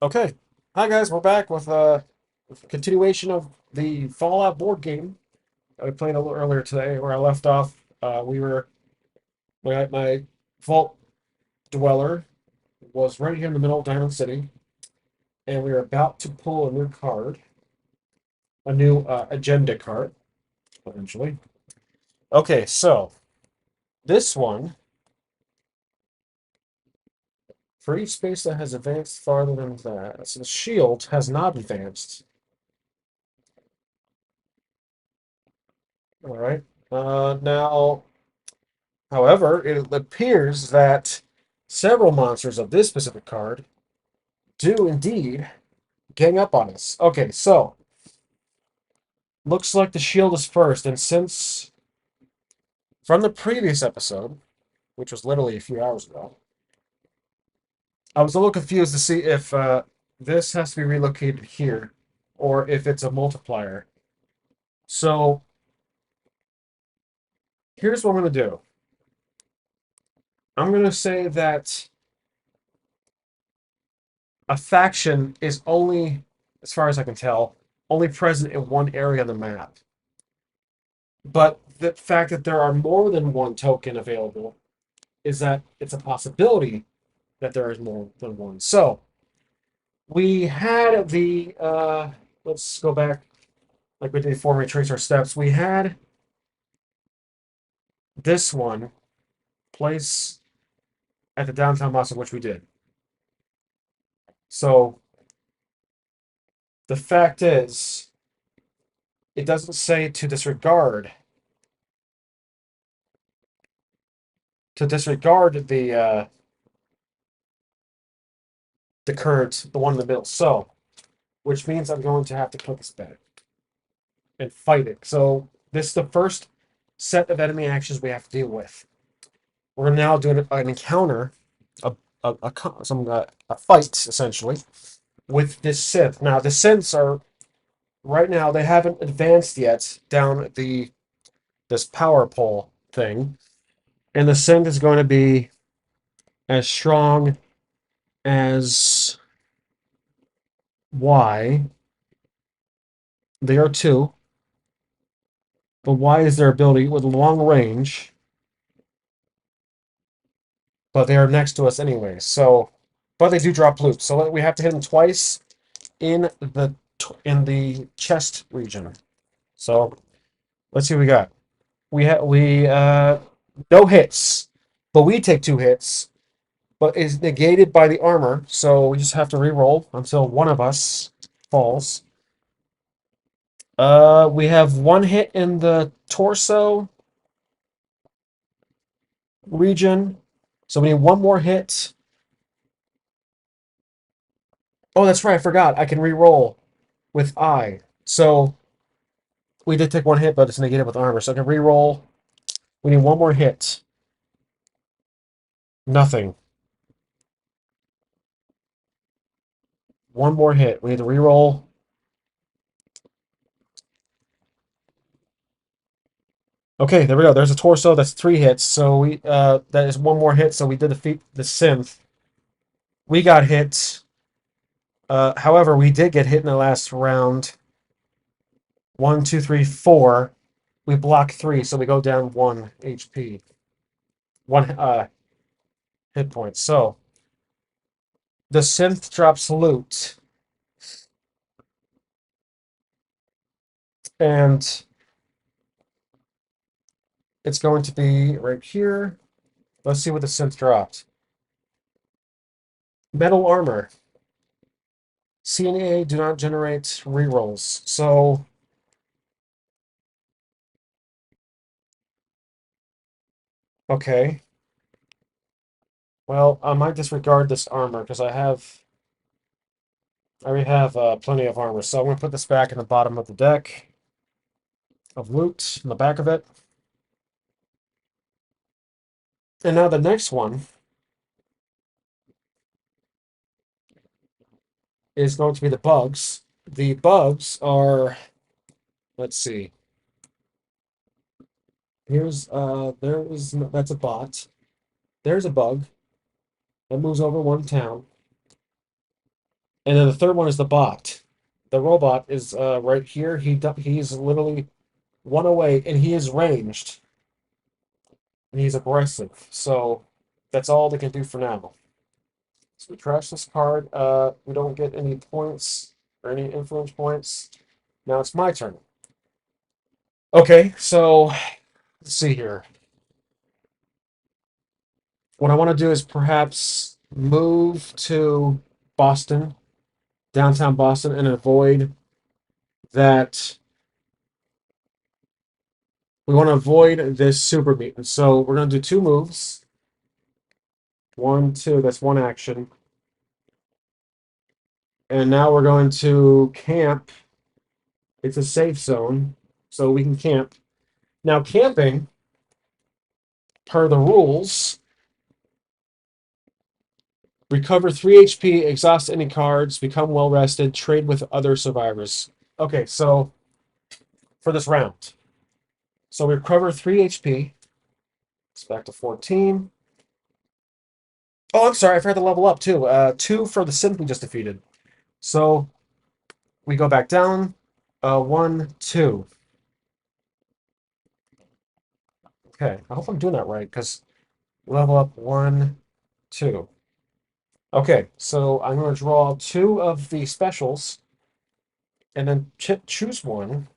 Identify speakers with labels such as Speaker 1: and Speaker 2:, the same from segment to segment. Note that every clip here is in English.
Speaker 1: Okay. Hi guys, we're back with a continuation of the Fallout board game I played a little earlier today. Where I left off, we were my vault dweller was right here in the middle of Diamond City, and we were about to pull a new card, a new agenda card, eventually. Okay, so this one, for each space that has advanced farther than that, so the shield has not advanced. All right. Now, however, it appears that several monsters of this specific card do indeed gang up on us. Okay, so looks like the shield is first, and since from the previous episode, which was literally a few hours ago, I was a little confused to see if this has to be relocated here or if it's a multiplier. So here's what I'm going to do. I'm going to say that a faction is only, as far as I can tell, only present in one area of the map. But the fact that there are more than one token available is that it's a possibility that there is more than one. So we had let's go back like we did before we trace our steps. We had this one place at the downtown mosque, which we did. So the fact is, it doesn't say to disregard the current, the one in the middle. So, which means I'm going to have to click this back and fight it. So this is the first set of enemy actions we have to deal with. We're now doing an encounter, a fight essentially with this synth. Now the synths are right now they haven't advanced yet down this power pole thing, and the synth is going to be as strong as Y. They are two, but Y is their ability with long range, but they are next to us anyway. So, but they do drop loot, so we have to hit them twice in the chest region. So let's see what we got. We no hits, but we take two hits, but is negated by the armor. So we just have to re-roll until one of us falls. We have one hit in the torso region, so we need one more hit. Oh, that's right. I forgot. I can re-roll with I. So we did take one hit, but it's negated with armor. So I can re-roll. We need one more hit. Nothing. One more hit. We need to re-roll. Okay, there we go. There's a torso. That's three hits. So we that is one more hit. So we did defeat the synth. We got hit. However, we did get hit in the last round. One, two, three, four. We block three, so we go down one HP, one hit point. So the synth drops loot, and it's going to be right here. Let's see what the synth dropped. Metal armor. CNA do not generate rerolls. So okay. Well, I might disregard this armor because I already have plenty of armor. So I'm gonna put this back in the bottom of the deck of loot in the back of it. And now the next one is going to be the bugs. The bugs are, let's see. That's a bot. There's a bug that moves over one town. And then the third one is the bot. The robot is right here. He's literally one away, and he is ranged, and he's aggressive. So that's all they can do for now. So we trash this card. We don't get any points or any influence points. Now it's my turn. Okay, so let's see here. What I want to do is perhaps move to Boston, downtown Boston, and avoid that. We want to avoid this super beat. So we're going to do two moves. One, two, that's one action. And now we're going to camp. It's a safe zone, so we can camp. Now, camping, per the rules, recover 3 HP, exhaust any cards, become well rested, trade with other survivors. Okay, so for this round. So we recover 3 HP. It's back to 14. Oh, I'm sorry, I forgot to level up too. 2 for the synth we just defeated. So we go back down. 1, 2. Okay, I hope I'm doing that right, because level up 1, 2. Okay, so I'm going to draw 2 of the specials, and then choose one.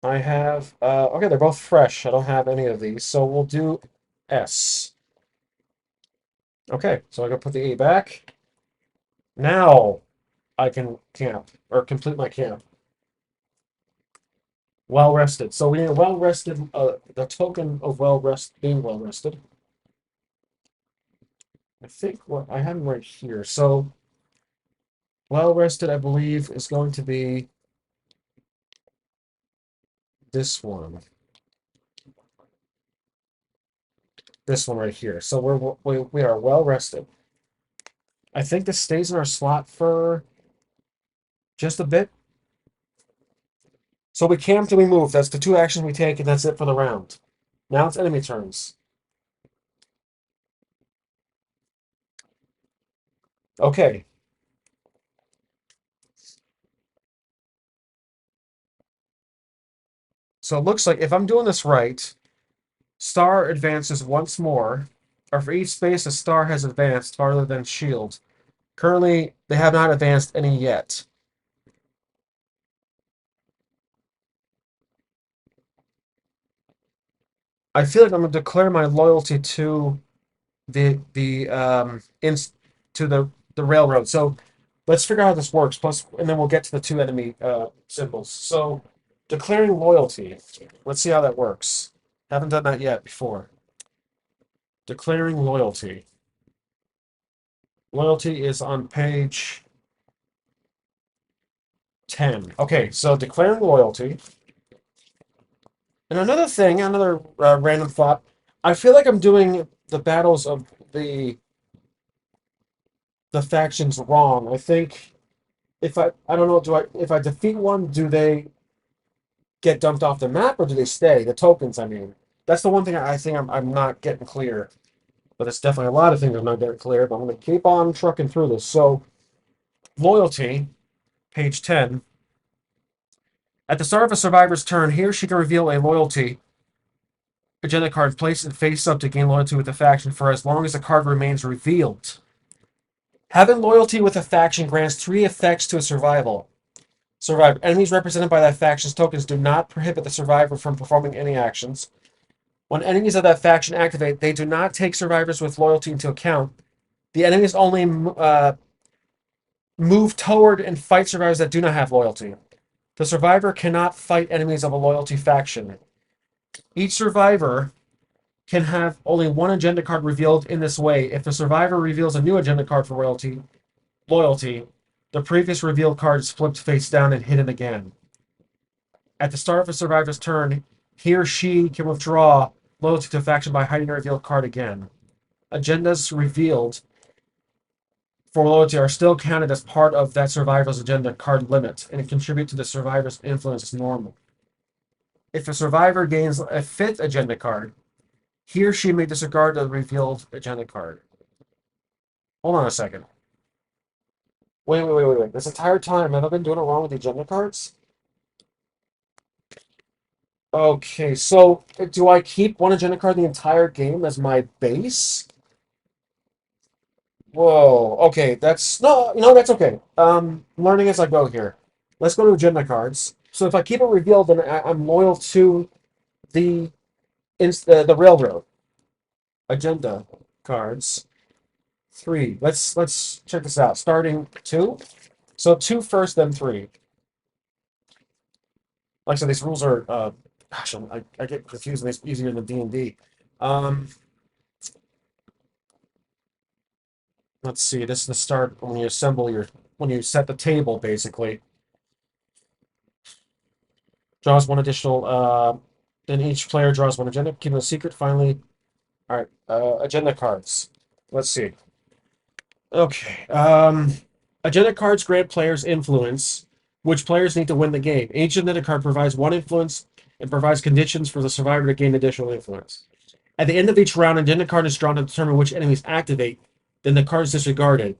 Speaker 1: I have, okay, they're both fresh. I don't have any of these, so we'll do S. Okay, so I'm going to put the A back. Now I can camp, or complete my camp. Well rested. So we need a well rested, the token of being well rested. I think what I have them right here. So well rested, I believe, is going to be this one. This one right here. So we are well rested. I think this stays in our slot for just a bit. So we camped and we move. That's the 2 actions we take, and that's it for the round. Now it's enemy turns. Okay. So it looks like if I'm doing this right, Star advances once more, or for each space a star has advanced farther than Shield. Currently, they have not advanced any yet. I feel like I'm going to declare my loyalty to the to the railroad. So let's figure out how this works. Plus, and then we'll get to the 2 enemy symbols. So declaring loyalty. Let's see how that works. Haven't done that yet before. Declaring loyalty. Loyalty is on page 10. Okay, so declaring loyalty. And another thing, another random thought. I feel like I'm doing the battles of the factions wrong. I think if I don't know, if I defeat one, do they get dumped off the map or do they stay? The tokens, I mean. That's the one thing I think I'm not getting clear. But there's definitely a lot of things I'm not getting clear, but I'm going to keep on trucking through this. So, loyalty, page 10. At the start of a survivor's turn, he or she can reveal a loyalty agenda card placed and face up to gain loyalty with the faction for as long as the card remains revealed. Having loyalty with a faction grants 3 effects to a survivor. Enemies represented by that faction's tokens do not prohibit the survivor from performing any actions. When enemies of that faction activate, they do not take survivors with loyalty into account. The enemies only move toward and fight survivors that do not have loyalty. The survivor cannot fight enemies of a loyalty faction. Each survivor can have only 1 agenda card revealed in this way. If the survivor reveals a new agenda card for loyalty, the previous revealed card is flipped face down and hidden again. At the start of a survivor's turn, he or she can withdraw loyalty to a faction by hiding a revealed card again. Agendas revealed for loyalty are still counted as part of that survivor's agenda card limit and contribute to the survivor's influence as normal. If a survivor gains a 5th agenda card, he or she may disregard the revealed agenda card. Hold on a second. Wait. This entire time, have I been doing it wrong with the agenda cards? Okay, so do I keep one agenda card the entire game as my base? Whoa. Okay, that's no, that's okay. Learning as I go here. Let's go to agenda cards. So if I keep it revealed, then I'm loyal to the the railroad agenda cards. Three. Let's check this out. Starting two. So two first, then three. Like I said, these rules are gosh, I get confused. These easier than D&D. Um, let's see. This is the start when you assemble your when you set the table basically. Draws one additional. Then each player draws one agenda, keeping a secret. Finally, all right. Agenda cards. Let's see. Okay. Agenda cards grant players influence, which players need to win the game. Each agenda card provides one influence and provides conditions for the survivor to gain additional influence. At the end of each round, an agenda card is drawn to determine which enemies activate. Then the card is disregarded.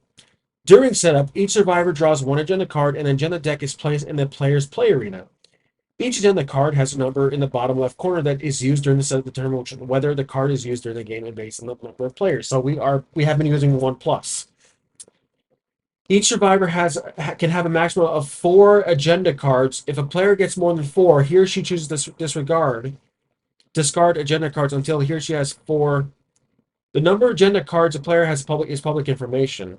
Speaker 1: During setup, each survivor draws one agenda card, and an agenda deck is placed in the player's play arena. Each agenda card has a number in the bottom left corner that is used during the set to determine whether the card is used during the game and based on the number of players. So we have been using 1+. Each survivor can have a maximum of 4 agenda cards. If a player gets more than 4, he or she chooses to discard agenda cards until he or she has 4. The number of agenda cards a player has is public information.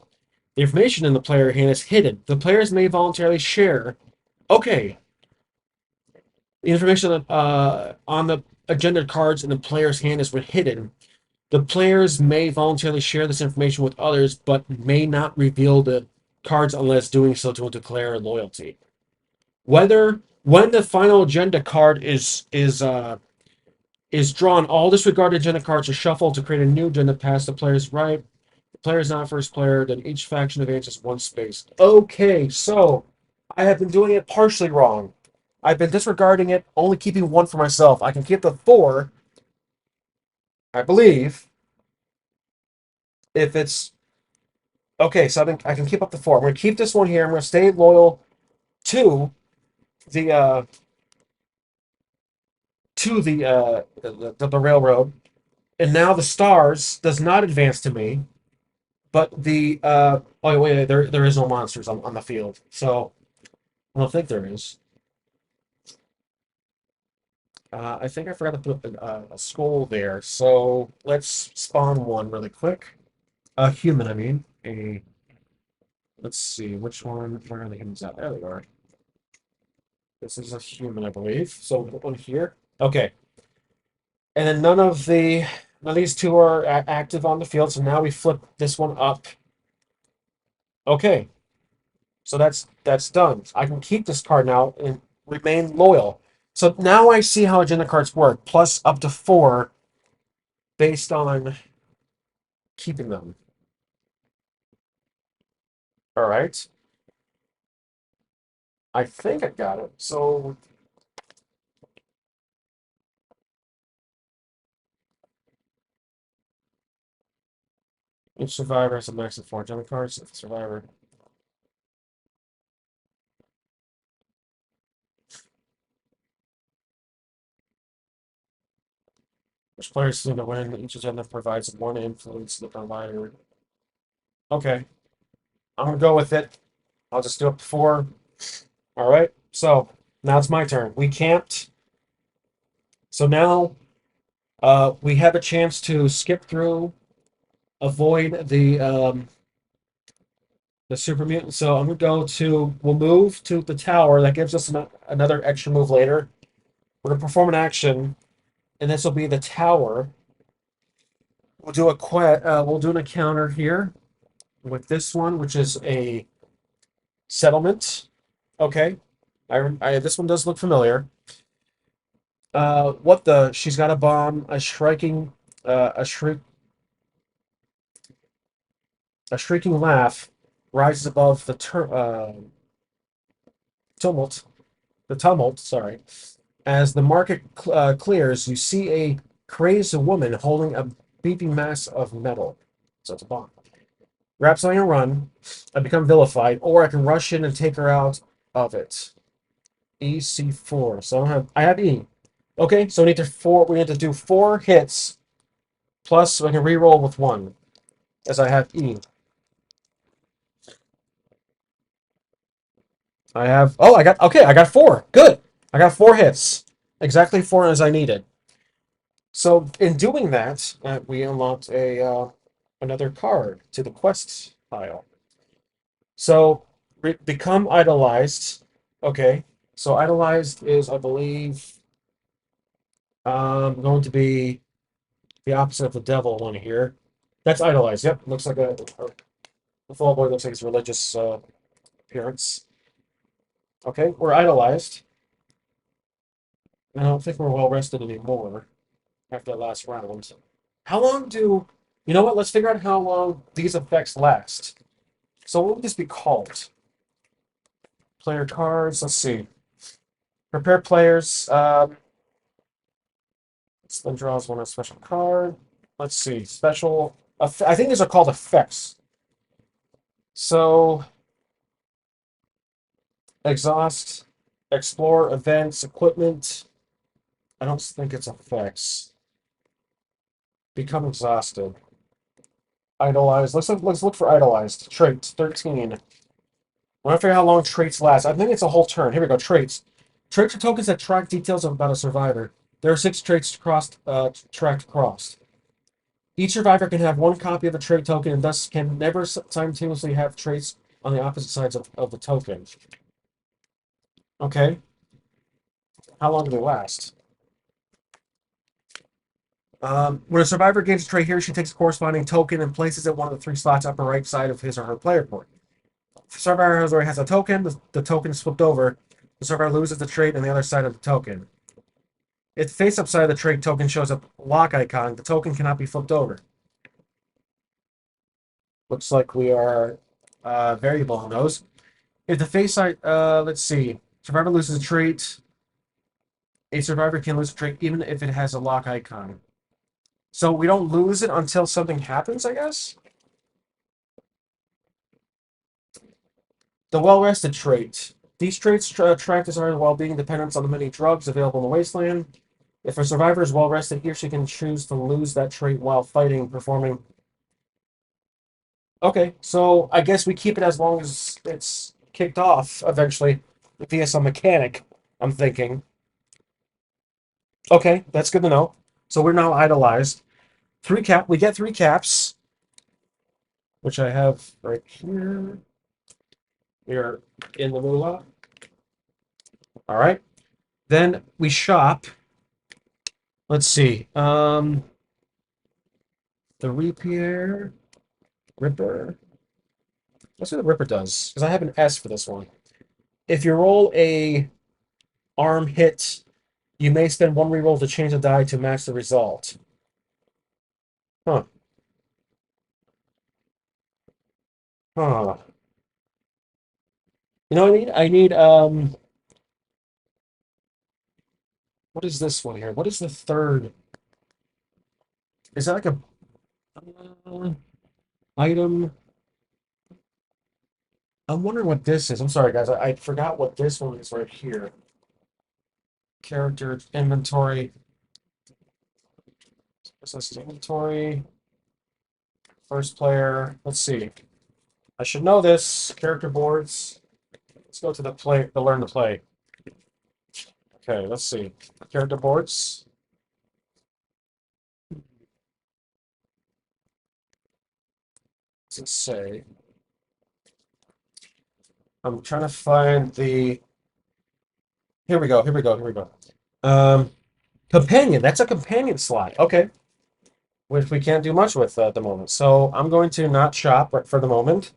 Speaker 1: The information in the player hand is hidden. The players may voluntarily share. Okay, the information on the agenda cards in the player's hand is hidden. The players may voluntarily share this information with others, but may not reveal the cards unless doing so to declare loyalty. Whether when the final agenda card is drawn, all disregarded agenda cards are shuffled to create a new agenda past the player's right. The player is not first player, then each faction advances 1 space. Okay, so I have been doing it partially wrong. I've been disregarding it, only keeping 1 for myself. I can keep the 4, I believe, if it's okay. So I can keep up the 4. I'm going to keep this one here. I'm going to stay loyal to the uh, the railroad. And now the stars does not advance to me, but the oh wait, there is no monsters on the field, so I don't think there is. I think I forgot to put a skull there, so let's spawn one really quick. A human, I mean. Let's see, which one, where are the humans at? There they are. This is a human, I believe. So one here. Okay. And then none of these two are active on the field, so now we flip this one up. Okay. So that's done. I can keep this card now and remain loyal. So now I see how agenda cards work, plus up to 4 based on keeping them. All right. I think I got it. So each survivor has a max of 4 agenda cards. If the survivor. Which players seem to win? Each agenda provides 1 influence to the provider. Okay. I'm gonna go with it. I'll just do it before. All right. So now it's my turn. We camped. So now we have a chance to skip through, avoid the super mutant. So I'm gonna go to. We'll move to the tower. That gives us another extra move later. We're gonna perform an action, and this will be the tower. We'll do we'll do an encounter here with this one, which is a settlement. Okay, this one does look familiar. What the? She's got a bomb. A shrieking laugh rises above the tumult. The tumult. Sorry. As the market clears, you see a crazed woman holding a beeping mass of metal. So it's a bomb. Rhapsody and run. I become vilified, or I can rush in and take her out of it. EC4. So I have E. Okay, so we need to do 4 hits plus so I can reroll with 1 as I have E. I got 4. Good. I got 4 hits. Exactly 4 as I needed. So in doing that, we unlocked another card to the quests pile. So become idolized. Okay. So idolized is, I believe, going to be the opposite of the devil one here. That's idolized. Yep. Looks like the fall boy looks like his religious appearance. Okay, we're idolized. I don't think we're well rested anymore after that last round. How long do you know what? Let's figure out how long these effects last. So what would this be called? Player cards. Let's see. Prepare players. Then draws one a special card. Let's see. Special. I think these are called effects. So exhaust, explore, events, equipment. I don't think it's effects. Become exhausted. Idolized. Let's look for idolized. Traits 13. I want to figure out how long traits last. I think it's a whole turn. Here we go. Traits. Traits are tokens that track details about a survivor. There are 6 traits tracked across. Each survivor can have 1 copy of a trait token and thus can never simultaneously have traits on the opposite sides of the token. Okay. How long do they last? When a survivor gains a trait, he or she takes a corresponding token and places it one of the 3 slots upper right side of his or her player board. If the survivor already has a token, the token is flipped over. The survivor loses the trait on the other side of the token. If the face-up side of the trait token shows a lock icon, the token cannot be flipped over. Looks like we are variable on those. If the face side, let's see, survivor loses a trait. A survivor can lose a trait even if it has a lock icon. So we don't lose it until something happens, I guess? The well-rested trait. These traits track the survivor's well-being dependence on the many drugs available in the wasteland. If a survivor is well-rested, he or she can choose to lose that trait while fighting, performing. Okay, so I guess we keep it as long as it's kicked off eventually via some mechanic, I'm thinking. Okay, that's good to know. So we're now idolized. We get 3 caps, which I have right here. We are in the moolah. All right. Then we shop. Let's see. The Rapier, Ripper. Let's see what the Ripper does, because I have an S for this one. If you roll a arm hit, you may spend 1 reroll to change the die to match the result. Huh. Huh. You know what I need? What is this one here? What is the third? Is that like a item? I'm wondering what this is. I'm sorry, guys. I forgot what this one is right here. Character inventory. This is inventory. First player. Let's see. I should know this. Character boards. Let's go to the learn to play. Okay, let's see. Character boards. What's it say? I'm trying to find the. Here we go. Here we go. Here we go. Companion. That's a companion slot. Okay. Which we can't do much with at the moment. So I'm going to not shop right for the moment.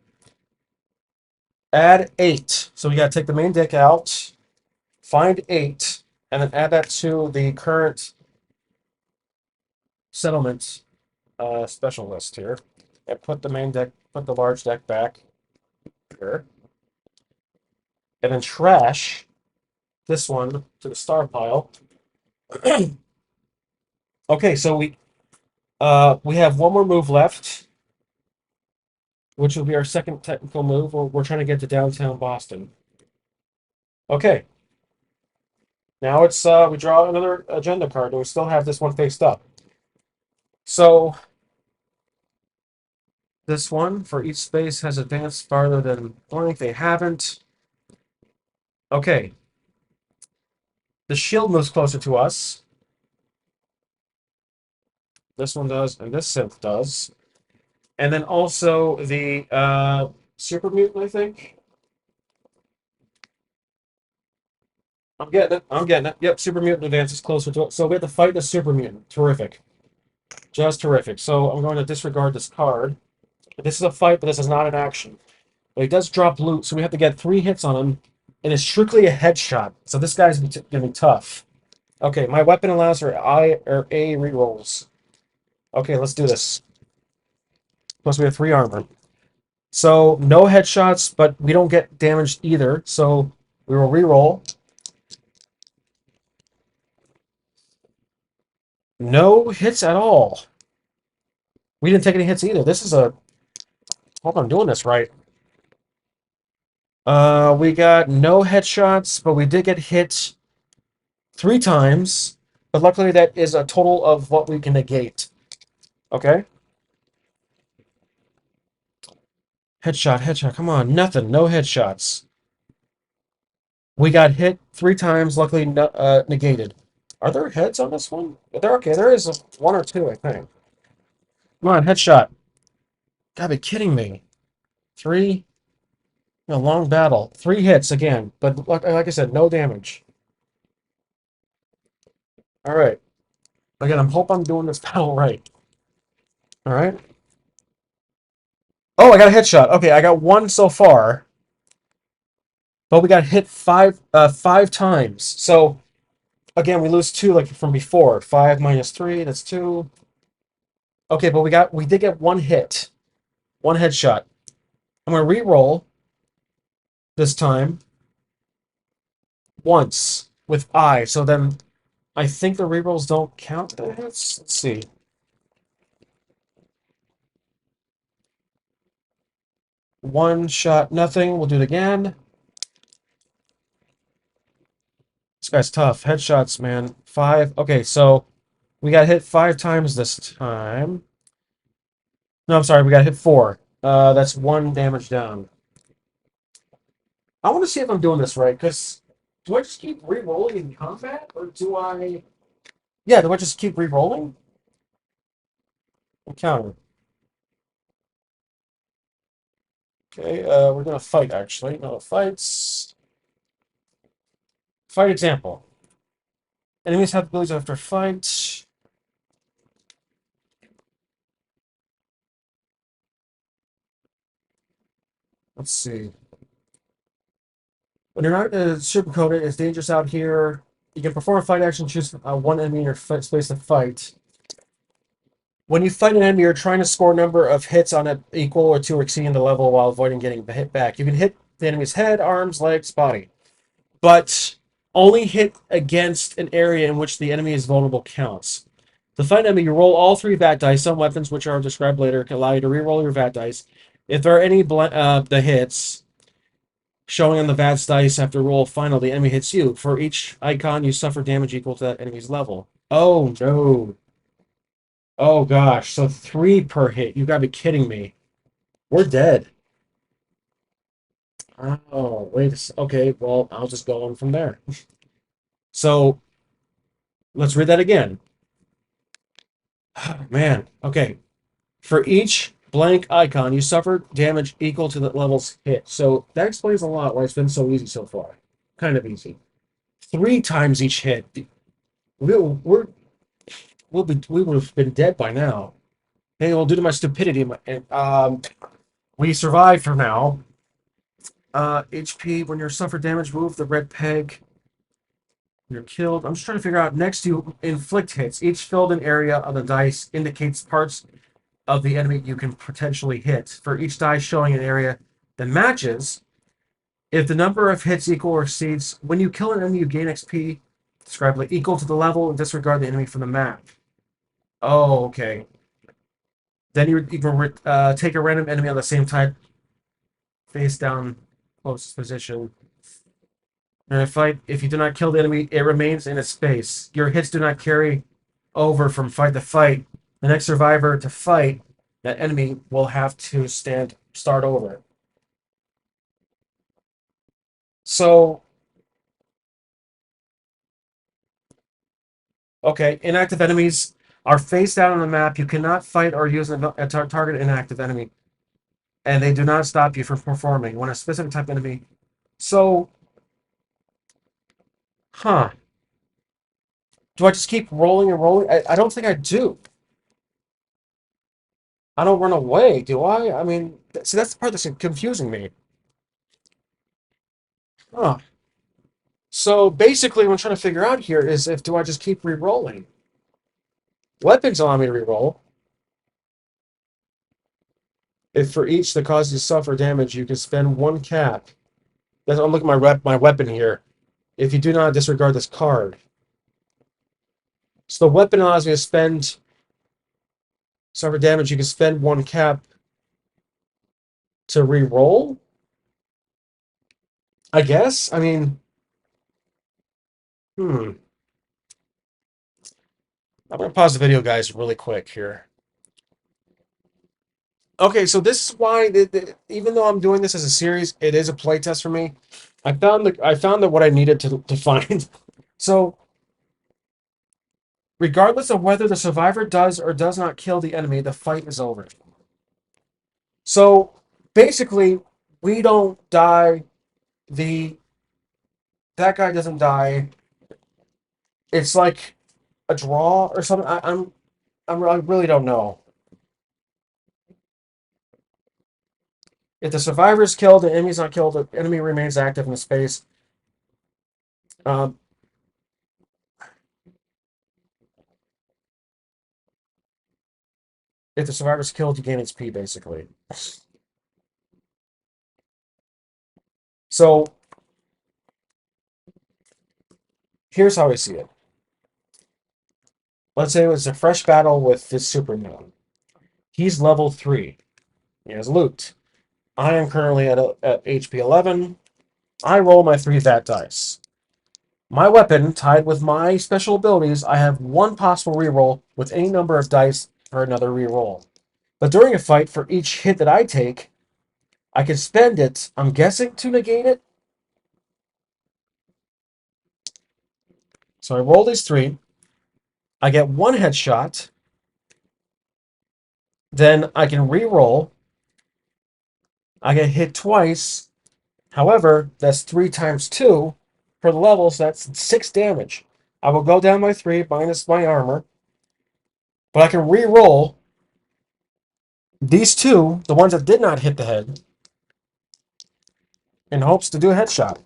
Speaker 1: Add 8. So we got to take the main deck out, find 8, and then add that to the current settlement special list here. And put the large deck back here. And then trash this one to the star pile. Okay, so we have one more move left. which will be our second technical move. We're trying to get to downtown Boston. Okay, now it's we draw another agenda card, and we still have this one faced up. So this one for each space has advanced farther than blank. They haven't. Okay, the shield moves closer to us. This one does, and this synth does. And then also the super mutant, I think. I'm getting it. I'm getting it. Yep, super mutant advances closer to it. So we have to fight the super mutant. Terrific. Just terrific. So I'm going to disregard this card. This is a fight, but this is not an action. But he does drop loot, so we have to get 3 hits on him, and it's strictly a headshot. So this guy's going to be tough. Okay, my weapon allows for I or A rerolls. Okay, let's do this. Plus we have 3 armor. So no headshots, but we don't get damaged either. So we will reroll. No hits at all. We didn't take any hits either. This is a... Hope I'm doing this right. We got no headshots, but we did get hit 3 times. But luckily that is a total of what we can negate. Okay? Headshot, headshot. Come on, nothing. No headshots. We got hit 3 times, luckily negated. Are there heads on this one? They're okay. There is 1 or 2, I think. Come on, headshot. Gotta be kidding me. 3. A long battle. 3 hits again, but like I said, no damage. All right. Again, I'm hope I'm doing this battle right. All right. Oh, I got a headshot. Okay, I got 1 so far, but we got hit 5 times. So again, we lose 2 like from before. 5 minus 3, that's 2. Okay, but we did get 1 hit, 1 headshot. I'm gonna re-roll this time once with I. So then I think the rerolls don't count the hits. Let's see. One shot, nothing. We'll do it again. This guy's tough. Headshots, man. 5. Okay, so we got hit 5 times this time. No, I'm sorry. We got hit 4. That's 1 damage down. I want to see if I'm doing this right, because do I just keep re-rolling in combat, or do I... Yeah, do I just keep re-rolling? Encounter. Okay, we're gonna fight, actually. No, fights. Fight example. Enemies have abilities after fight. Let's see. When you're not sugarcoated, it's dangerous out here. You can perform a fight action, choose 1 enemy in your space to fight. When you fight an enemy, you're trying to score a number of hits on it equal or to or exceeding the level while avoiding getting hit back. You can hit the enemy's head, arms, legs, body, but only hit against an area in which the enemy is vulnerable counts. To fight an enemy, you roll all 3 VAT dice. Some weapons, which are described later, can allow you to re-roll your VAT dice. If there are any the hits showing on the VATS dice after roll final, the enemy hits you. For each icon, you suffer damage equal to that enemy's level. Oh, no. Oh, gosh. So 3 per hit. You gotta be kidding me. We're dead. Oh, wait. Okay, well, I'll just go on from there. So, let's read that again. Man, okay. For each blank icon, you suffer damage equal to the level's hit. So, that explains a lot why it's been so easy so far. Kind of easy. 3 times each hit. We're we would have been dead by now. Hey, well, due to my stupidity, we survived for now. HP, when you suffer damage, move the red peg. You're killed. I'm just trying to figure out. Next, you inflict hits. Each filled in area of the dice indicates parts of the enemy you can potentially hit. For each die showing an area that matches, if the number of hits equal or exceeds, when you kill an enemy, you gain XP, described like equal to the level, and disregard the enemy from the map. Oh, okay. Then you can take a random enemy on the same type, face down, closest position. In a fight, if you do not kill the enemy, it remains in its space. Your hits do not carry over from fight to fight. The next survivor to fight that enemy will have to start over. So, okay, inactive enemies are face down on the map. You cannot fight or use a target inactive enemy, and they do not stop you from performing when a specific type enemy. So, huh? Do I just keep rolling and rolling? I don't think I do. I don't run away, do I? I mean, see, that's the part that's confusing me. Huh. So basically, what I'm trying to figure out here is if do I just keep re-rolling? Weapons allow me to re-roll. If for each that causes you to suffer damage, you can spend one cap. I'm looking at my weapon here. If you do not disregard this card. So the weapon allows me to suffer damage. You can spend one cap to re-roll. I guess. I mean, hmm. I'm gonna pause the video, guys, really quick here. Okay, so this is why even though I'm doing this as a series, it is a playtest for me. I found that what I needed to find. So regardless of whether the survivor does or does not kill the enemy, the fight is over. So basically, we don't die. The That guy doesn't die. It's like a draw or something. I really don't know. If the survivor is killed, the enemy's not killed. The enemy remains active in the space. Um, if the survivor's killed, you gain XP basically. So here's how I see it. Let's say it was a fresh battle with this Superman. He's level 3. He has loot. I am currently at HP 11. I roll my 3 that dice. My weapon, tied with my special abilities, I have one possible reroll with any number of dice for another reroll. But during a fight, for each hit that I take, I can spend it, I'm guessing, to negate it. So I roll these 3. I get one headshot. Then I can reroll. I get hit twice. However, that's 3 times 2 for the level, so that's 6 damage. I will go down by 3 minus my armor. But I can re-roll these 2, the ones that did not hit the head, in hopes to do a headshot.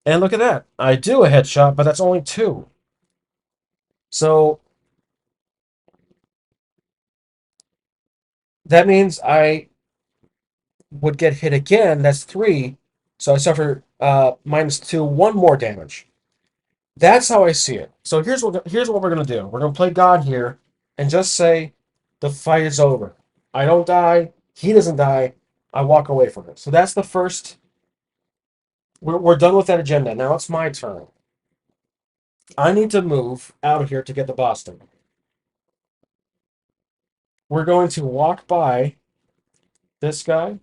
Speaker 1: And look at that. I do a headshot, but that's only 2. So that means I would get hit again. That's 3. So I suffer minus 2, 1 more damage. That's how I see it. So here's what we're gonna do. We're gonna play God here and just say the fight is over. I don't die. He doesn't die. I walk away from it. So that's the first. We're done with that agenda. Now it's my turn. I need to move out of here to get to Boston. We're going to walk by this guy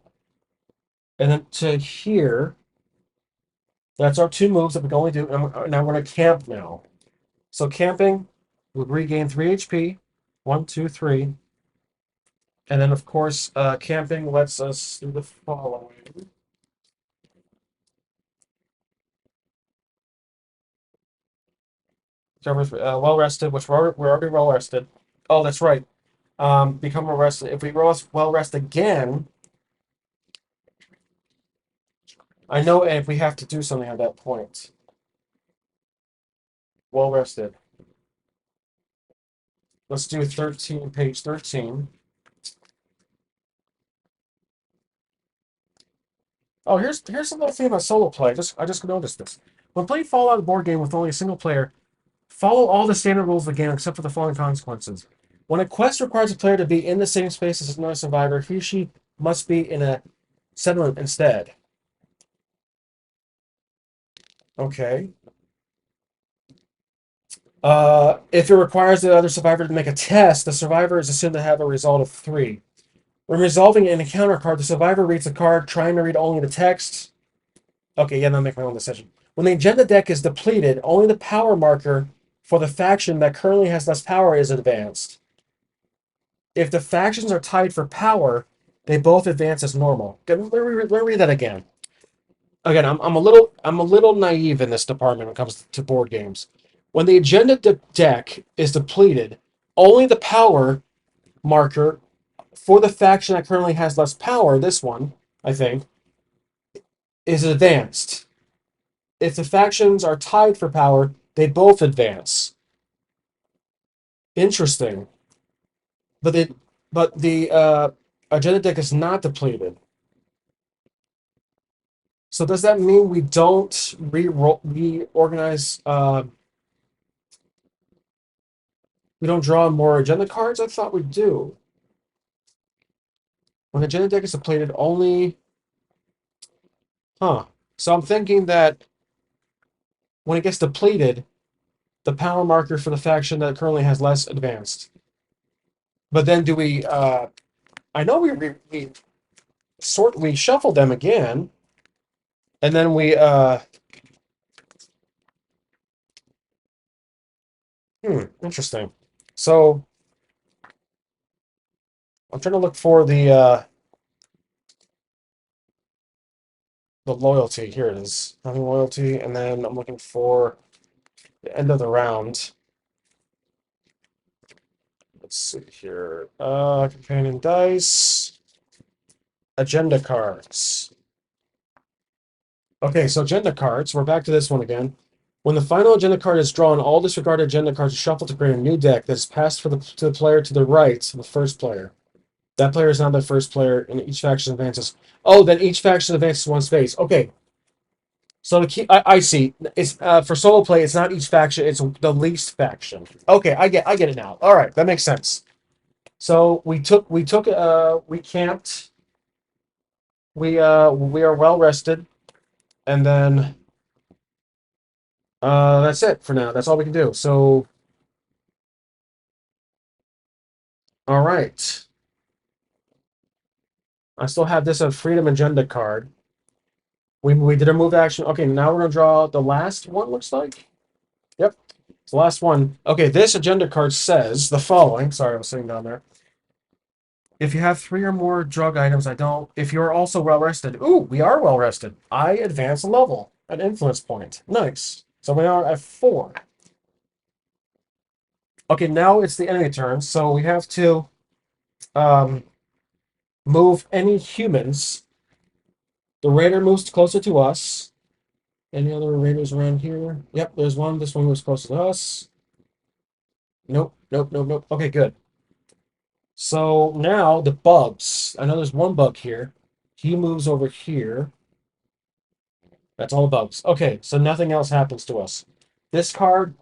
Speaker 1: and then to here. That's our 2 moves that we can only do. And now we're going to camp now. So camping would regain 3 HP. 1, 2, 3. And then, of course, camping lets us do the following. Servers well rested, which we're already well rested. Oh, that's right. Become well rested. If we well rest again, I know if we have to do something at that point. Well rested. Let's do 13, page 13. Oh, here's a little thing about solo play. I just noticed this. When playing Fallout board game with only a single player, follow all the standard rules of the game except for the following consequences. When a quest requires a player to be in the same space as another survivor, he or she must be in a settlement instead. Okay. If it requires the other survivor to make a test, the survivor is assumed to have a result of 3. When resolving an encounter card, the survivor reads the card, trying to read only the text. Okay, yeah, I'll make my own decision. When the agenda deck is depleted, only the power marker for the faction that currently has less power is advanced. If the factions are tied for power, they both advance as normal. Let me read that again. Again, I'm a little naive in this department when it comes to board games. When the agenda deck is depleted, only the power marker for the faction that currently has less power, this one, I think, is advanced. If the factions are tied for power, they both advance. Interesting. But the agenda deck is not depleted. So does that mean we don't reorganize? We don't draw more agenda cards? I thought we do. When the agenda deck is depleted, only. Huh. So I'm thinking that when it gets depleted, the power marker for the faction that currently has less advanced. But then do we? I know we shuffled them again, and then we. Interesting. So I'm trying to look for the loyalty. Here it is. Having loyalty, and then I'm looking for the end of the round. Let's see here. Companion dice. Agenda cards. Okay, so agenda cards. We're back to this one again. When the final agenda card is drawn, all disregarded agenda cards are shuffled to create a new deck that is passed to the player to the right, the first player. That player is now the first player, and each faction advances. Oh, then each faction advances one space. Okay, so the key, I see. It's for solo play. It's not each faction. It's the least faction. Okay, I get it now. All right, that makes sense. So we camped. We are well rested, and then that's it for now. That's all we can do. So all right, I still have this Freedom Agenda card. We did a move action. Okay, now we're gonna draw the last one. Looks like. Yep, it's the last one. Okay, this agenda card says the following. Sorry, I was sitting down there. If you have 3 or more drug items, I don't. If you're also well rested, ooh, we are well rested. I advance a level, an influence point. Nice. So we are at 4. Okay, now it's the enemy turn, so we have to um, move any humans. The raider moves closer to us. Any other raiders around here? Yep, there's one. This one moves closer to us. Nope, nope, nope, nope. Okay, good. So now the bugs. I know there's one bug here. He moves over here. That's all the bugs. Okay, so nothing else happens to us. This card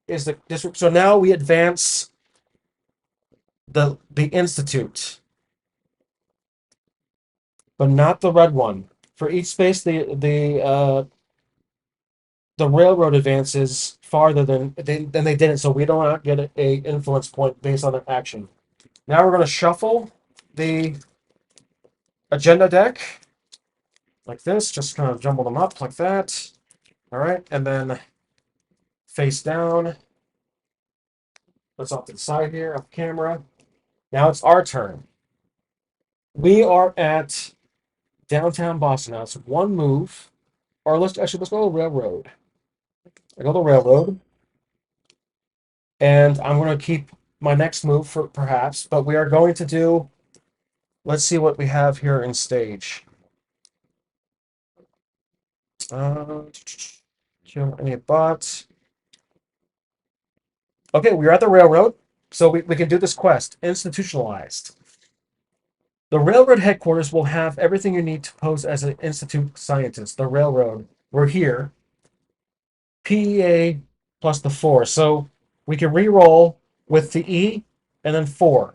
Speaker 1: is the this. So now we advance the Institute, but not the red one. For each space, the railroad advances farther than they didn't, so we don't get a influence point based on an action. Now we're going to shuffle the agenda deck like this, just kind of jumble them up like that. All right, and then face down. Let's off to the side here, off camera. Now it's our turn. We are at downtown Boston now. It's one move, or let's go to the railroad. I go to the railroad, and I'm going to keep my next move for perhaps, but we are going to do. Let's see what we have here in stage. Kill any bots. Okay, we're at the railroad, so we can do this quest. Institutionalized. The railroad headquarters will have everything you need to pose as an institute scientist. The railroad, we're here. PEA plus the 4. So we can re-roll with the E. and then 4.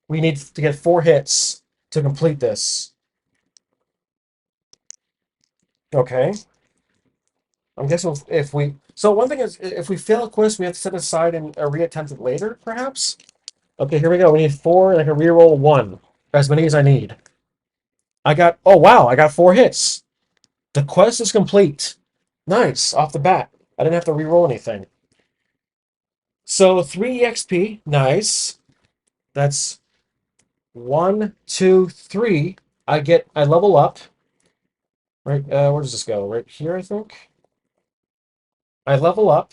Speaker 1: We need to get 4 hits to complete this. Okay. I'm guessing if we... So one thing is, if we fail a quest, we have to set it aside and reattempt it later, perhaps? Okay, here we go. We need 4, and I can reroll 1. As many as I need. I got... Oh, wow. I got 4 hits. The quest is complete. Nice. Off the bat. I didn't have to reroll anything. So 3 EXP. Nice. That's 1, 2, 3. I level up. Right, where does this go? Right here, I think. I level up.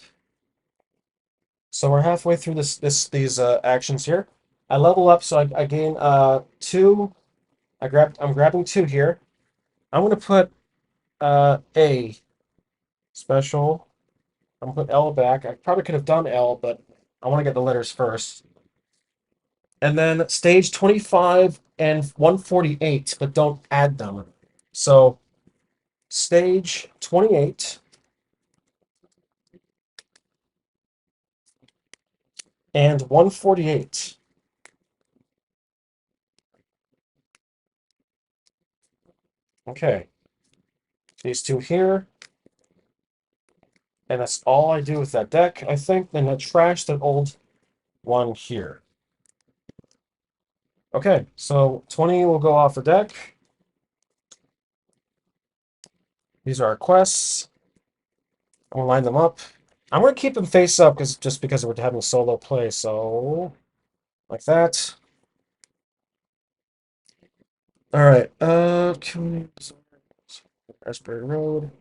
Speaker 1: So we're halfway through these actions here. I level up, so I gain 2. I'm grabbing 2 here. I'm gonna put A special. I'm gonna put L back. I probably could have done L, but I want to get the letters first. And then stage 25 and 148, but don't add them. So stage 28 and 148. Okay. These 2 here. And that's all I do with that deck, I think. Then I trash that old one here. Okay, so 20 will go off the deck. These are our quests. I'm gonna line them up. I'm gonna keep them face up just because we're having solo play, so like that. Alright, Raspberry Road.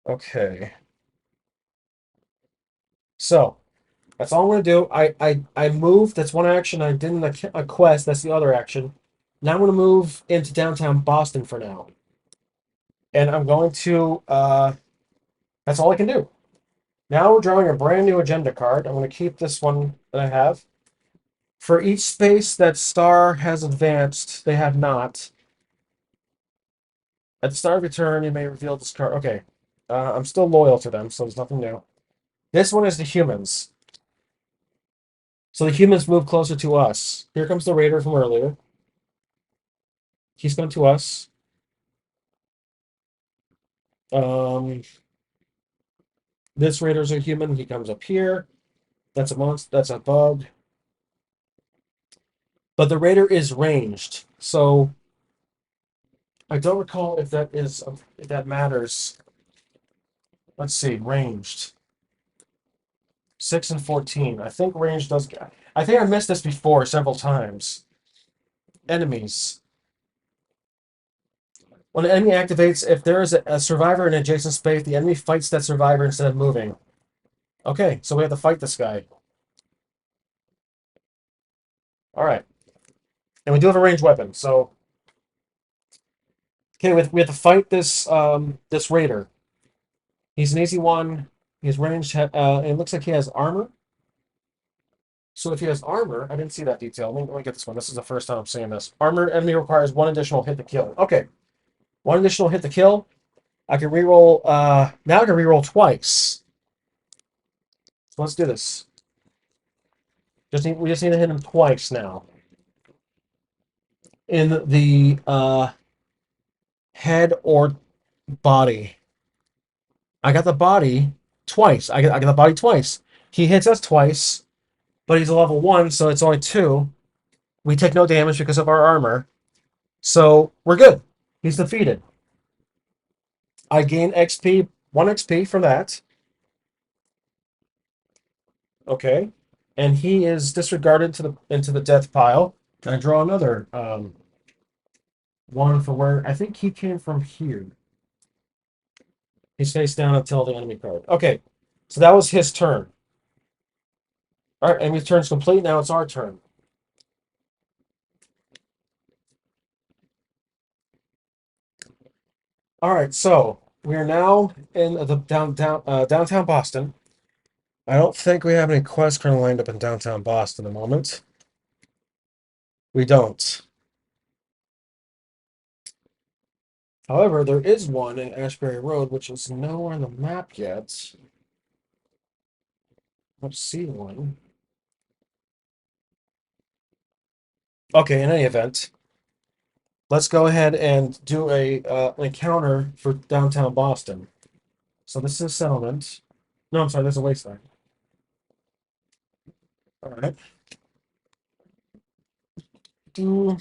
Speaker 1: Okay. So that's all I'm gonna do. I moved, that's one action. I did a quest, that's the other action. Now I'm gonna move into downtown Boston for now. And I'm going to that's all I can do. Now we're drawing a brand new agenda card. I'm going to keep this one that I have. For each space that Star has advanced, they have not. At the start of your turn, you may reveal this card. Okay. I'm still loyal to them, so there's nothing new. This one is the humans. So the humans move closer to us. Here comes the raider from earlier. He's coming to us. Um, this raider's a human. He comes up here. That's a monster. That's a bug. But the raider is ranged, so I don't recall if that matters. Let's see, ranged 6 and 14. I think range does. I think I missed this before several times. Enemies. When an enemy activates, if there is a survivor in an adjacent space, the enemy fights that survivor instead of moving. Okay, so we have to fight this guy. All right, and we do have a ranged weapon. So okay, we have to fight this raider. He's an easy one. He's ranged. It looks like he has armor. So if he has armor, I didn't see that detail. Let me get this one. This is the first time I'm seeing this. Armored enemy requires 1 additional hit to kill. Okay. 1 additional hit to kill. I can reroll, now I can reroll twice. So let's do this. We just need to hit him twice now. In the head or body. I got the body twice. I got the body twice. He hits us twice, but he's a level 1, so it's only 2. We take no damage because of our armor. So we're good. He's defeated. I gain XP, 1 XP from that. Okay. And he is disregarded into the death pile. Can I draw another one for where I think he came from here. He's face down until the enemy card. Okay. So that was his turn. Alright, enemy's turn's complete. Now it's our turn. Alright, so we are now in the downtown Boston. I don't think we have any quests currently lined up in downtown Boston at the moment. We don't. However, there is one in Ashbury Road, which is nowhere on the map yet. I don't see one. Okay, in any event, let's go ahead and do an encounter for downtown Boston. So this is a settlement. No, I'm sorry, there's a wasteland. All right. Do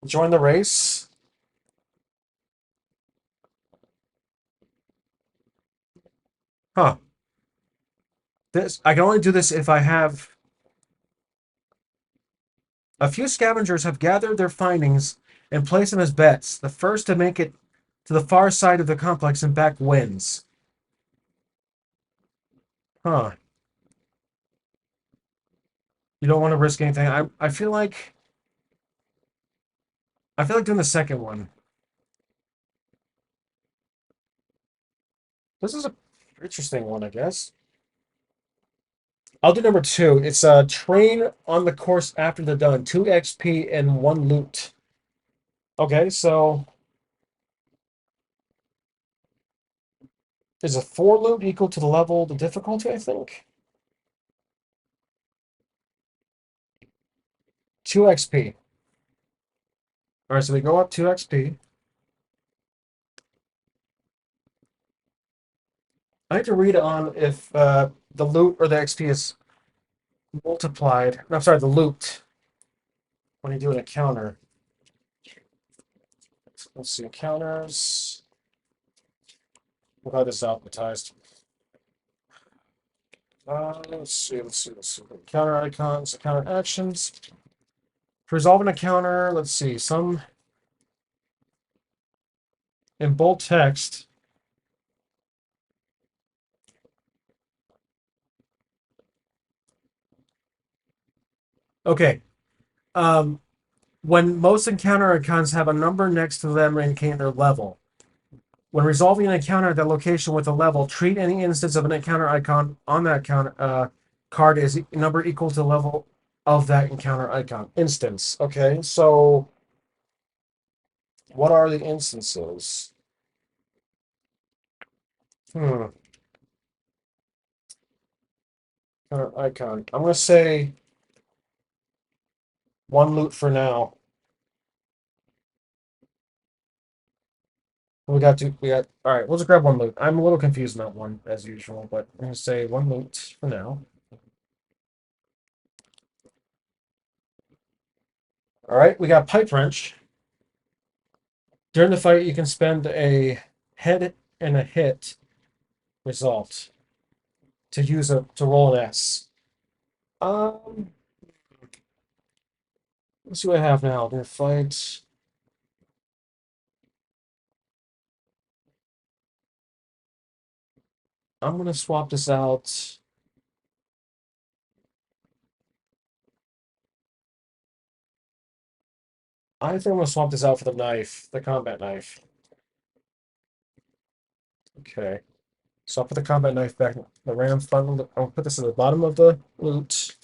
Speaker 1: join the race. Huh. This I can only do this if I have a few scavengers have gathered their findings and placed them as bets. The first to make it to the far side of the complex and back wins. Huh. You don't want to risk anything. I feel like doing the second one. This is a interesting one, I guess. I'll do number two. It's a train on the course after they're done. 2 XP and 1 loot. Okay, so is a 4 loot equal to the level, the difficulty, I think? 2 XP. All right, so we go up 2 XP. I have to read on if the loot or the XP is multiplied. No, I'm sorry, the loot when you do an encounter. Let's see, encounters. We'll have this alphabetized. Let's see. Counter icons, counter actions. To resolve an encounter, let's see, some in bold text. Okay. Um, when most encounter icons have a number next to them indicating their level. When resolving an encounter at that location with a level, treat any instance of an encounter icon on that card as number equal to the level of that encounter icon. Instance. Okay, so what are the instances? Hmm. Encounter icon. I'm gonna say 1 loot for now. We got all right, we'll just grab 1 loot. I'm a little confused on that one as usual, but I'm gonna say 1 loot for now. All right, we got pipe wrench. During the fight, you can spend a head and a hit result to use a to roll an S. Um, let's see what I have now. During fight, I'm gonna swap this out. I think I'm gonna swap this out for the knife, the combat knife. Okay. So I'll put the combat knife back in the ram bundle. I'll put this at the bottom of the loot.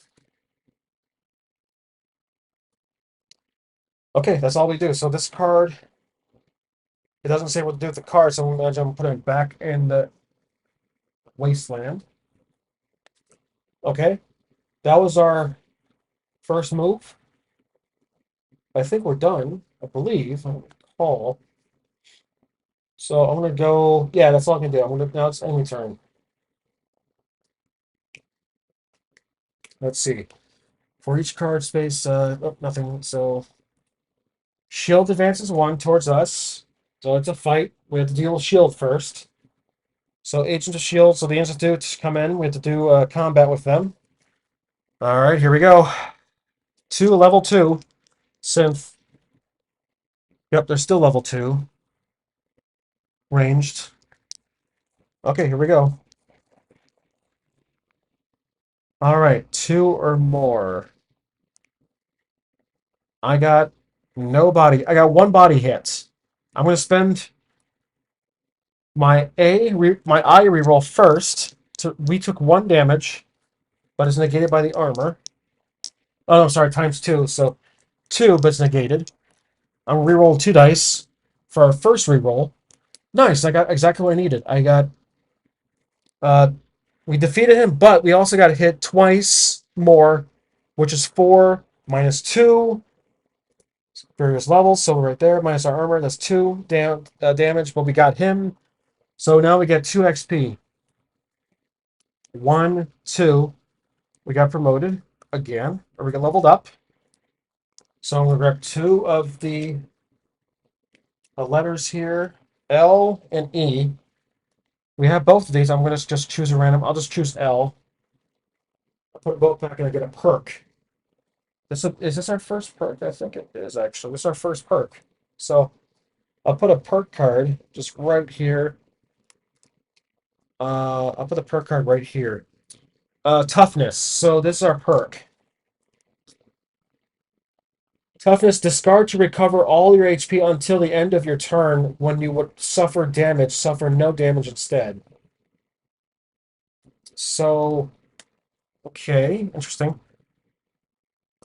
Speaker 1: Okay, that's all we do. So this card, it doesn't say what to do with the card, so I'm gonna put it back in the wasteland. Okay, that was our first move. I think we're done. I believe. I don't recall. So I'm gonna go. Yeah, that's all I can do. I'm gonna now it's enemy turn. Let's see. For each card space, oh, nothing. So shield advances 1 towards us. So it's a fight. We have to deal with shield first. So agent of shield. So the institutes come in. We have to do combat with them. All right, here we go. Level 2 synth. Yep, they're still level 2 ranged. Okay, here we go. All right, 2 or more. I got no body. I got 1 body hit. I'm going to spend my I reroll first. So we took 1 damage, but it's negated by the armor. Oh, no, sorry, times 2. So 2, but it's negated. I'm going to reroll 2 dice for our first reroll. Nice, I got exactly what I needed. I got, uh, we defeated him, but we also got hit twice more, which is 4 -2, various levels. So right there, minus our armor, that's 2 damage, but we got him. So now we get 2 XP. 1, 2. We got promoted again, or we got leveled up. So I'm going to grab 2 of the letters here, L and E. We have both of these. I'm going to just choose a random. I'll just choose L. I'll put both back and I get a perk. Is this our first perk? I think it is, actually. This is our first perk. So I'll put a perk card just right here. I'll put the perk card right here. Toughness. So this is our perk. Toughness, discard to recover all your HP until the end of your turn. When you would suffer damage, suffer no damage instead. So, okay, interesting.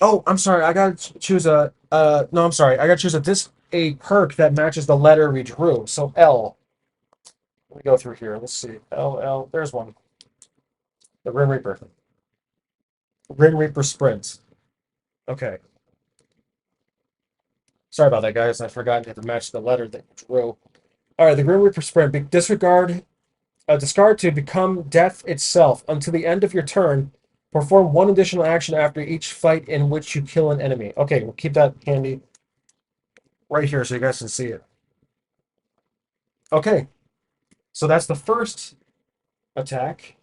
Speaker 1: Oh, I'm sorry. I gotta choose a. No, I'm sorry. I gotta choose a perk that matches the letter we drew. So L. Let me go through here. Let's see. L L. There's one. The Grim Reaper. Grim Reaper Sprint. Okay. Sorry about that, guys. I forgot to match the letter that you drew. All right. The Grim Reaper Sprint. Discard to become death itself. Until the end of your turn, perform one additional action after each fight in which you kill an enemy. Okay, we'll keep that handy right here so you guys can see it. Okay, so that's the first attack.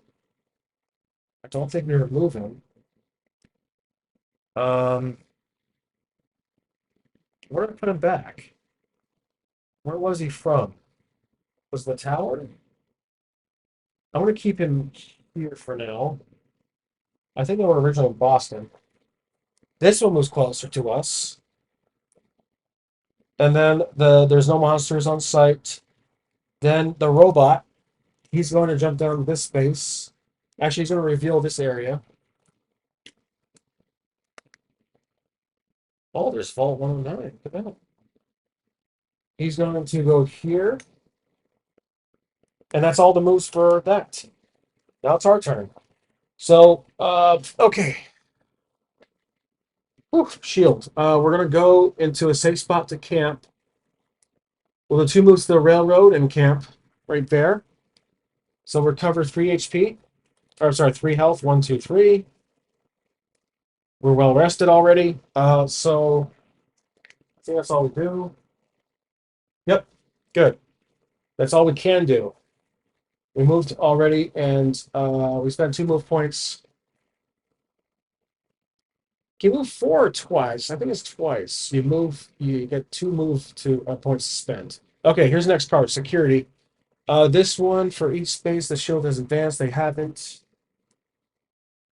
Speaker 1: I don't think we remove him. Where did I put him back? Where was he from? Was the tower? I'm going to keep him here for now. I think they were originally in Boston. This one was closer to us. And then there's no monsters on site. Then the robot, he's going to jump down this space. Actually, he's going to reveal this area. Oh, there's Vault 109. Look at that. He's going to go here. And that's all the moves for that. Now it's our turn. So, okay. Whew, shield. We're going to go into a safe spot to camp. Well, the 2 moves to the railroad and camp right there. So recover 3 HP. Or, sorry, 3 health. 1, 2, 3. We're well rested already. So I think that's all we do. Yep, good. That's all we can do. We moved already, and we spent 2 move points. Can you move 4 or twice? I think it's twice. You get 2 move to points to spend. Okay, here's the next card, security. This one, for each space the shield has advanced, they haven't.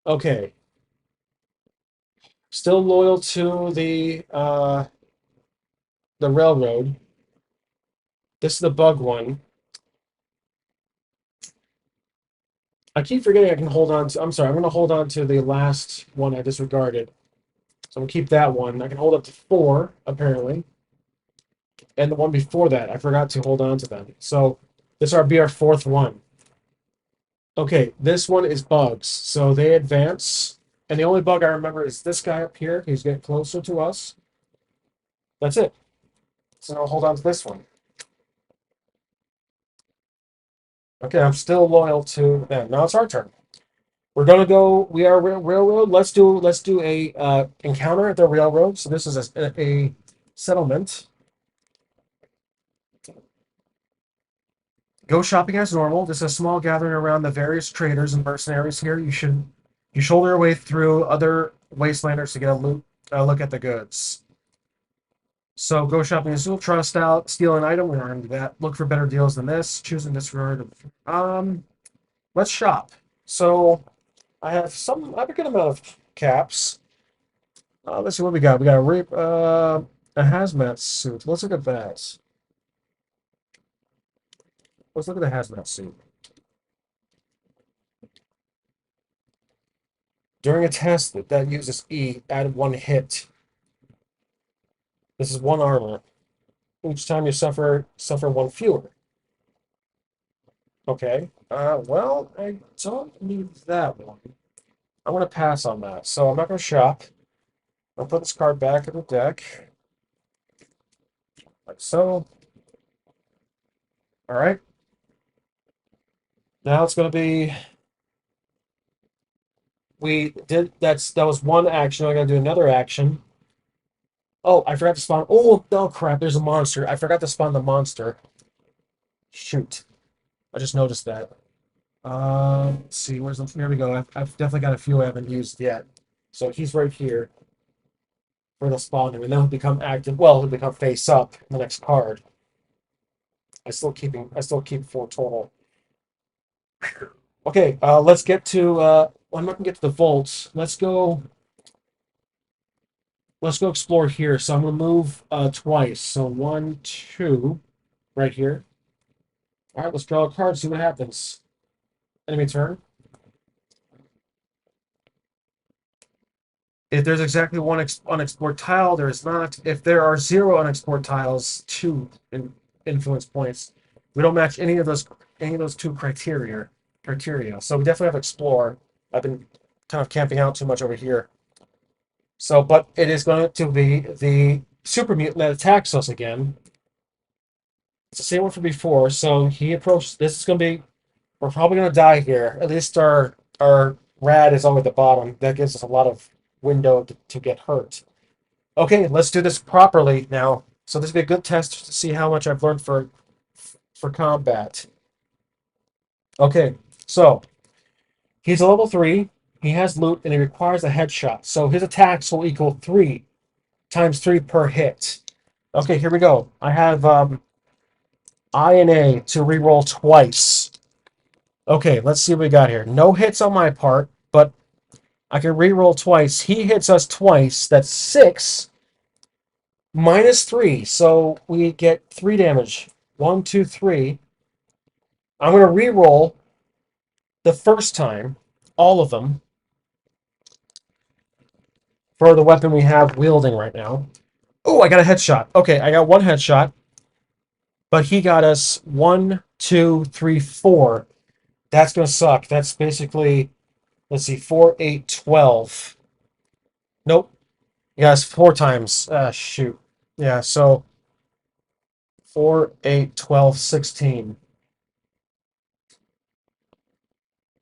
Speaker 1: Okay. Still loyal to the railroad. This is the bug one. I keep forgetting I can hold on to. I'm sorry, I'm going to hold on to the last one I disregarded. So I'm going to keep that one. I can hold up to 4, apparently. And the one before that, I forgot to hold on to them. So this will be our 4th one. Okay, this one is bugs. So they advance. And the only bug I remember is this guy up here. He's getting closer to us. That's it. So I'll hold on to this one. Okay, I'm still loyal to them. Now it's our turn. We're gonna go. We are railroad. Let's do a encounter at the railroad. So this is a settlement. Go shopping as normal. This is a small gathering around the various traders and mercenaries here. You shoulder your way through other wastelanders to get a look at the goods. So go shopping as usual. Try to steal an item. We're going to do that. Look for better deals than this. Choose and disregard. Let's shop. So I have a good amount of caps. Let's see what we got. We got a hazmat suit. Let's look at that. Let's look at the hazmat suit. During a test that uses E, add 1 hit. This is 1 armor. Each time you suffer 1 fewer. Okay. Well, I don't need that one. I'm gonna pass on that. So I'm not gonna shop. I'll put this card back in the deck, like so. All right. Now it's going to be that was one action. I got to do another action. Oh, I forgot to spawn. Oh crap! There's a monster. I forgot to spawn the monster. Shoot! I just noticed that. Let's see. Where's the? Here we go. I've definitely got a few I haven't used yet. So he's right here for the spawn him, and then he'll become active. Well, he'll become face up in the next card. I still keep four total. Okay, let's get to. Well, I'm not gonna get to the vaults. Let's go. Let's go explore here. So I'm gonna move twice. So one, two, right here. All right, let's draw a card. See what happens. Enemy turn. If there's exactly one unexplored tile, there is not. If there are zero unexplored tiles, two influence points. We don't match any of those two criteria. So we definitely have explore. I've been kind of camping out too much over here. So, but it is going to be the super mutant that attacks us again. It's the same one from before. So he approached. This is going to be. We're probably going to die here. At least our rad is over the bottom. That gives us a lot of window to get hurt. Okay, let's do this properly now. So this will be a good test to see how much I've learned for combat. Okay, so he's a level 3. He has loot and he requires a headshot. So his attacks will equal 3 times 3 per hit. Okay, here we go. I have I and A to reroll twice. Okay, let's see what we got here. No hits on my part, but I can reroll twice. He hits us twice. That's 6 minus 3. So we get 3 damage. 1, 2, 3. I'm going to reroll the first time, all of them, for the weapon we have wielding right now. Oh, I got a headshot. Okay, I got one headshot, but he got us 1, 2, 3, 4. That's going to suck. That's basically, let's see, 4, 8, 12. Nope. He got us 4 times. Shoot. Yeah, so 4, 8, 12, 16.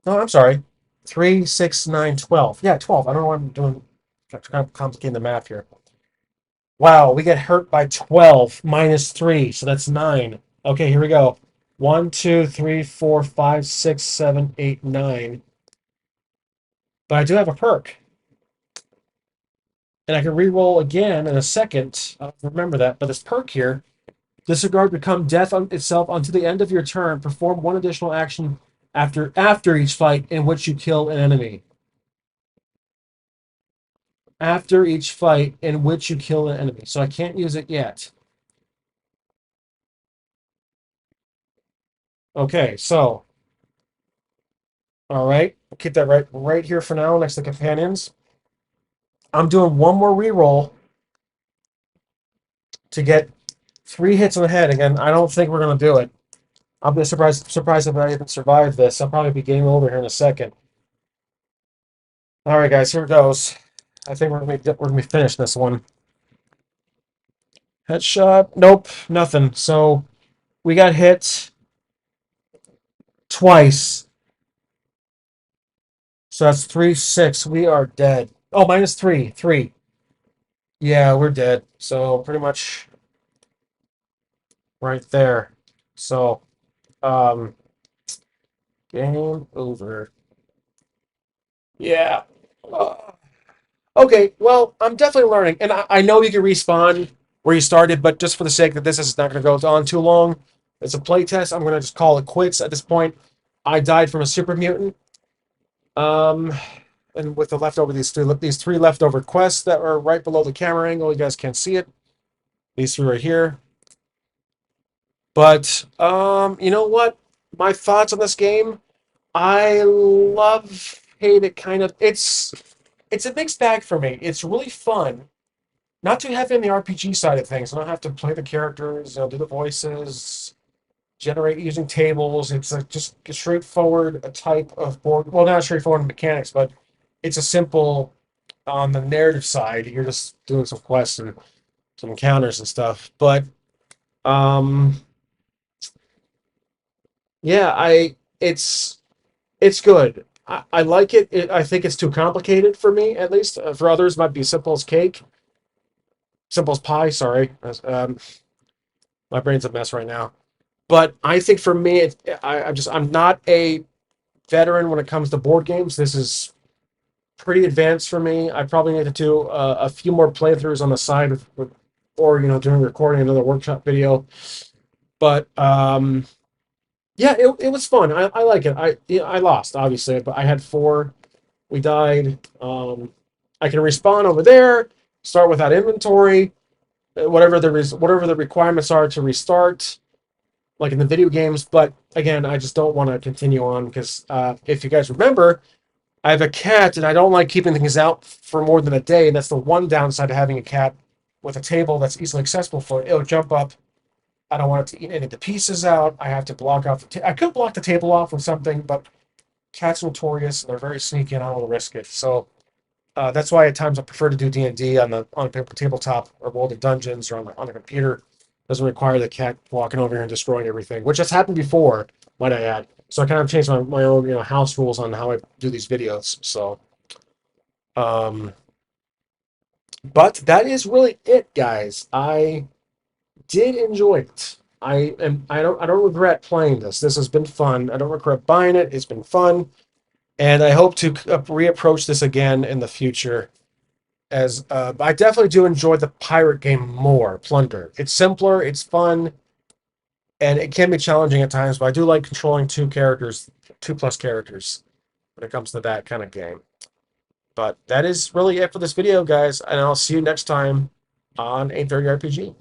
Speaker 1: No, I'm sorry. 3, 6, 9, 12. Yeah, 12. I don't know why I'm doing, kind of complicating the math here. Wow, we get hurt by 12 minus 3, so that's 9. Okay, here we go. 1, 2, 3, 4, 5, 6, 7, 8, 9. But I do have a perk. And I can re-roll again in a second. I don't remember that. But this perk here, disregard become death on itself until the end of your turn. Perform one additional action after each fight in which you kill an enemy. After each fight in which you kill an enemy. So I can't use it yet. Okay, so all right, I'll keep that right here for now next to companions. I'm doing one more reroll to get 3 hits on the head. Again, I don't think we're gonna do it. I'll be surprised if I even survive this. I'll probably be game over here in a second. All right, guys, here it goes. I think we're gonna be finished this one. Headshot. Nope, nothing. So we got hit twice. So that's 3, 6. We are dead. Oh, minus 3, 3. Yeah, we're dead. So pretty much right there. So um, game over. Yeah. Uh, okay, well, I'm definitely learning. And I know you can respawn where you started, but just for the sake that this is not going to go on too long, it's a playtest. I'm going to just call it quits at this point. I died from a super mutant. Um, and with the leftover, these three leftover quests that are right below the camera angle, you guys can't see it. These three right here. But you know what? My thoughts on this game, I love, hate it kind of. It's a mixed bag for me. It's really fun. Not too heavy on the RPG side of things. I don't have to play the characters, do the voices, generate using tables. It's just a straightforward a type of board. Well, not straightforward mechanics, but it's a simple on the narrative side, you're just doing some quests and some encounters and stuff. But um, yeah, it's good. I like it. I think it's too complicated for me, at least. For others, it might be simple as cake, simple as pie. Sorry, my brain's a mess right now. But I think for me, I'm not a veteran when it comes to board games. This is pretty advanced for me. I probably need to do a few more playthroughs on the side or during recording another workshop video. But yeah, it was fun. I like it. I lost obviously, but I had four. We died. I can respawn over there. Start without inventory. Whatever the requirements are to restart, like in the video games. But again, I just don't want to continue on because if you guys remember, I have a cat and I don't like keeping things out for more than a day. And that's the one downside of having a cat with a table that's easily accessible for it. It'll jump up. I don't want it to eat any of the pieces out. I have to block off I could block the table off with something, but cats are notorious and they're very sneaky and I don't want to risk it. So that's why at times I prefer to do D&D on a tabletop or World of Dungeons or on the computer. Doesn't require the cat walking over here and destroying everything, which has happened before, might I add. So I kind of changed my own house rules on how I do these videos. So um, but that is really it, guys. I did enjoy it. I don't regret playing this. This has been fun. I don't regret buying it. It's been fun, and I hope to reapproach this again in the future. As I definitely do enjoy the pirate game more, Plunder. It's simpler, it's fun, and it can be challenging at times. But I do like controlling two plus characters, when it comes to that kind of game. But that is really it for this video, guys, and I'll see you next time on 830 RPG.